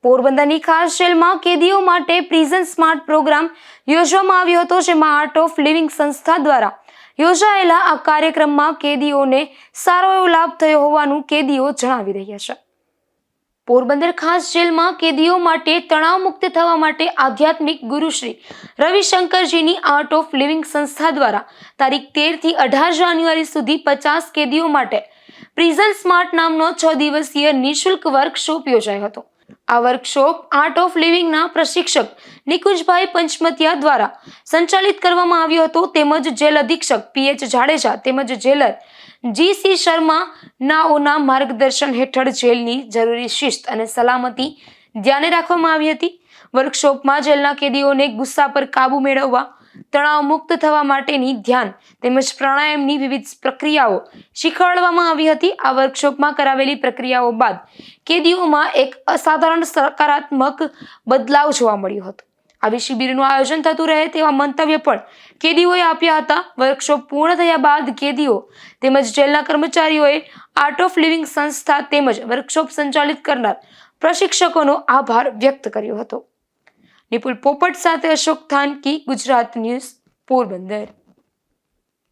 પોરબંદરની ખાસ જેલમાં કેદીઓ માટે પ્રિઝન સ્માર્ટ પ્રોગ્રામ યોજવામાં આવ્યો હતો, જેમાં આર્ટ ઓફ લિવિંગ સંસ્થા દ્વારા યોજાયેલા આ કાર્યક્રમમાં કેદીઓને સારો એવો લાભ થયો હોવાનું કેદીઓ જણાવી રહ્યા છે. પોરબંદર ખાસ જેલમાં કેદીઓ માટે તણાવ મુક્ત થવા માટે આધ્યાત્મિક ગુરુ શ્રી રવિશંકરજીની આર્ટ ઓફ લિવિંગ સંસ્થા દ્વારા તારીખ 13 થી 18 જાન્યુઆરી સુધી 50 કેદીઓ માટે પ્રિઝન સ્માર્ટ નામનો 6 દિવસીય નિઃશુલ્ક વર્કશોપ યોજાયો હતો. આ વર્કશોપ આર્ટ ઓફ લિવિંગના પ્રશિક્ષક નિકુંજભાઈ પંચમતિયા દ્વારા સંચાલિત કરવામાં આવ્યો હતો, તેમજ જેલ અધિક્ષક પીએચ જાડેજા તેમજ જેલર જીસી શર્મા નાઓના માર્ગદર્શન હેઠળ જેલની જરૂરી શિસ્ત અને સલામતી ધ્યાને રાખવામાં આવી હતી. વર્કશોપમાં જેલના કેદીઓને ગુસ્સા પર કાબુ મેળવવા, તણાવ મુક્ત થવા માટેની ધ્યાન તેમજ પ્રાણાયામની વિવિધ પ્રક્રિયાઓ શીખવાડવામાં આવી હતી. આ વર્કશોપમાં કરાવેલી પ્રક્રિયાઓ બાદ કેદીઓમાં એક અસાધારણ સકારાત્મક બદલાવ જોવા મળ્યો હતો. આવી શિબિરનું આયોજન થતું રહે તેવા મંતવ્ય પણ કેદીઓએ આપ્યા હતા. વર્કશોપ પૂર્ણ થયા બાદ કેદીઓ તેમજ જેલના કર્મચારીઓએ આર્ટ ઓફ લિવિંગ સંસ્થા તેમજ વર્કશોપ સંચાલિત કરનાર પ્રશિક્ષકોનો આભાર વ્યક્ત કર્યો હતો. નિપુલ પોપટ સાથે અશોક થાનકી, ગુજરાત ન્યૂઝ, પોરબંદર.